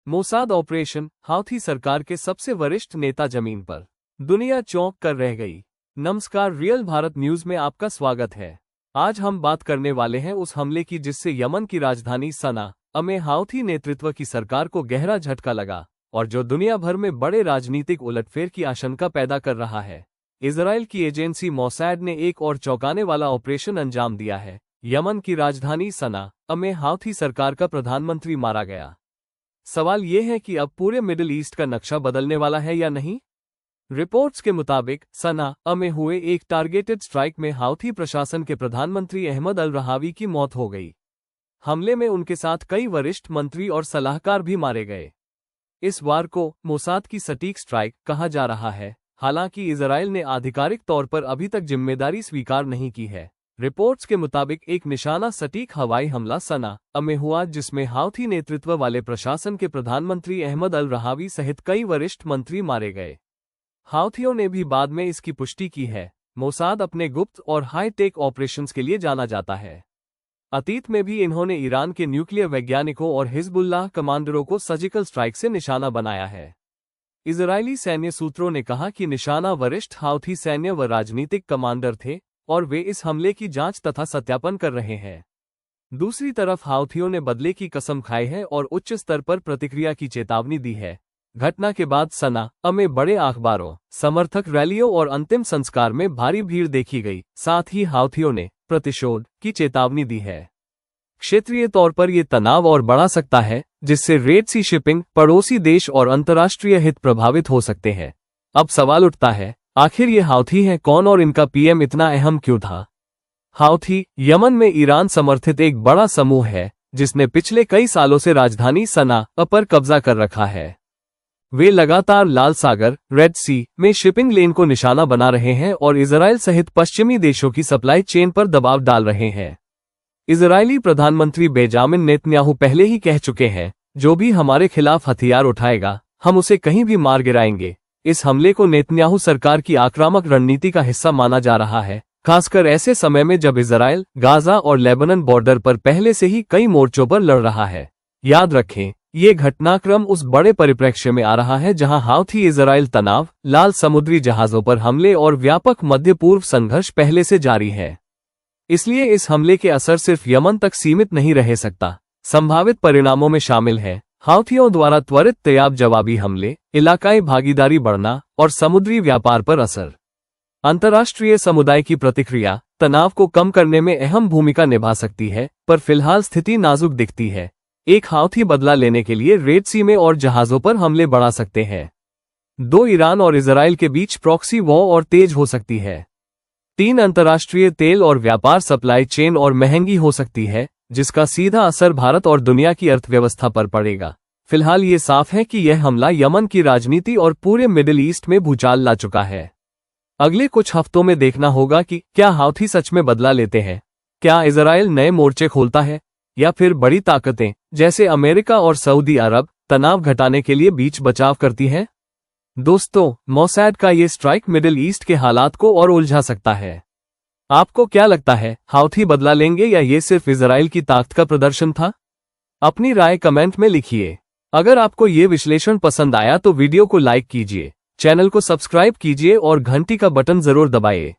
Mossad operation, Houthi सरकार के सबसे वरिष्ठ नेता जमीन पर। दुनिया चौंक कर रह गई। नमस्कार, रियल भारत न्यूज में आपका स्वागत है। आज हम बात करने वाले हैं उस हमले की जिससे यमन की राजधानी सना में हाउथी नेतृत्व की सरकार को गहरा झटका लगा और जो दुनिया भर में बड़े राजनीतिक उलटफेर की आशंका पैदा कर रहा है। इजराइल की एजेंसी मोसाद ने एक और चौंकाने वाला ऑपरेशन अंजाम दिया है। यमन की राजधानी सना में हाउथी सरकार का प्रधानमंत्री मारा गया। सवाल यह है कि अब पूरे मिडिल ईस्ट का नक्शा बदलने वाला है या नहीं। रिपोर्ट्स के मुताबिक सना में हुए एक टारगेटेड स्ट्राइक में हाउथी प्रशासन के प्रधानमंत्री अहमद अल रहावी की मौत हो गई। हमले में उनके साथ कई वरिष्ठ मंत्री और सलाहकार भी मारे गए। इस वार को मोसाद की सटीक स्ट्राइक कहा जा रहा है, हालांकि इजराइल ने आधिकारिक तौर पर अभी तक जिम्मेदारी स्वीकार नहीं की है। रिपोर्ट्स के मुताबिक एक निशाना सटीक हवाई हमला सना में हुआ जिसमें हाउथी नेतृत्व वाले प्रशासन के प्रधानमंत्री अहमद अल रहावी सहित कई वरिष्ठ मंत्री मारे गए। हाउथियों ने भी बाद में इसकी पुष्टि की है। मोसाद अपने गुप्त और हाई-टेक ऑपरेशंस के लिए जाना जाता है। अतीत में भी इन्होंने ईरान के न्यूक्लियर वैज्ञानिकों और हिजबुल्लाह कमांडरों को सर्जिकल स्ट्राइक से निशाना बनाया है। इजरायली सैन्य सूत्रों ने कहा कि निशाना वरिष्ठ हाउथी सैन्य व राजनीतिक कमांडर थे और वे इस हमले की जांच तथा सत्यापन कर रहे हैं। दूसरी तरफ हाउथियों ने बदले की कसम खाई है और उच्च स्तर पर प्रतिक्रिया की चेतावनी दी है। घटना के बाद सना में बड़े अखबारों, समर्थक रैलियों और अंतिम संस्कार में भारी भीड़ देखी गई। साथ ही हाउथियों ने प्रतिशोध की चेतावनी दी है। क्षेत्रीय तौर पर यह तनाव और बढ़ा सकता है, जिससे रेड सी शिपिंग, पड़ोसी देश और अंतर्राष्ट्रीय हित प्रभावित हो सकते हैं। अब सवाल उठता है, आखिर ये हाउथी हैं कौन और इनका पीएम इतना अहम क्यों था। हाउथी यमन में ईरान समर्थित एक बड़ा समूह है जिसने पिछले कई सालों से राजधानी सना पर कब्जा कर रखा है। वे लगातार लाल सागर, रेड सी में शिपिंग लेन को निशाना बना रहे हैं और इजराइल सहित पश्चिमी देशों की सप्लाई चेन पर दबाव डाल रहे हैं। इजरायली प्रधानमंत्री बेंजामिन नेतन्याहू पहले ही कह चुके हैं, जो भी हमारे खिलाफ हथियार उठाएगा हम उसे कहीं भी मार गिराएंगे। इस हमले को नेतन्याहू सरकार की आक्रामक रणनीति का हिस्सा माना जा रहा है, खासकर ऐसे समय में जब इजराइल गाजा और लेबनान बॉर्डर पर पहले से ही कई मोर्चों पर लड़ रहा है। याद रखें, ये घटनाक्रम उस बड़े परिप्रेक्ष्य में आ रहा है जहां हाउथी इजराइल तनाव, लाल समुद्री जहाजों पर हमले और व्यापक मध्य पूर्व संघर्ष पहले से जारी है। इसलिए इस हमले के असर सिर्फ यमन तक सीमित नहीं रह सकता। संभावित परिणामों में शामिल है हाउथियों द्वारा त्वरित तेजाब जवाबी हमले, इलाकाई भागीदारी बढ़ना और समुद्री व्यापार पर असर। अंतर्राष्ट्रीय समुदाय की प्रतिक्रिया तनाव को कम करने में अहम भूमिका निभा सकती है, पर फिलहाल स्थिति नाजुक दिखती है। एक हाउथी बदला लेने के लिए रेड सी में और जहाजों पर हमले बढ़ा सकते हैं। 2 ईरान और इजराइल के बीच प्रॉक्सी वॉर और तेज हो सकती है। 3 अंतर्राष्ट्रीय तेल और व्यापार सप्लाई चेन और महंगी हो सकती है, जिसका सीधा असर भारत और दुनिया की अर्थव्यवस्था पर पड़ेगा। फिलहाल ये साफ है कि यह हमला यमन की राजनीति और पूरे मिडिल ईस्ट में भूचाल ला चुका है। अगले कुछ हफ्तों में देखना होगा कि क्या हाउथी सच में बदला लेते हैं, क्या इजराइल नए मोर्चे खोलता है, या फिर बड़ी ताकतें जैसे अमेरिका और सऊदी अरब तनाव घटाने के लिए बीच बचाव करती हैं। दोस्तों, मोसाद का ये स्ट्राइक मिडिल ईस्ट के हालात को और उलझा सकता है। आपको क्या लगता है, हाउथी बदला लेंगे या ये सिर्फ इजराइल की ताकत का प्रदर्शन था? अपनी राय कमेंट में लिखिए। अगर आपको ये विश्लेषण पसंद आया तो वीडियो को लाइक कीजिए, चैनल को सब्सक्राइब कीजिए और घंटी का बटन जरूर दबाइए।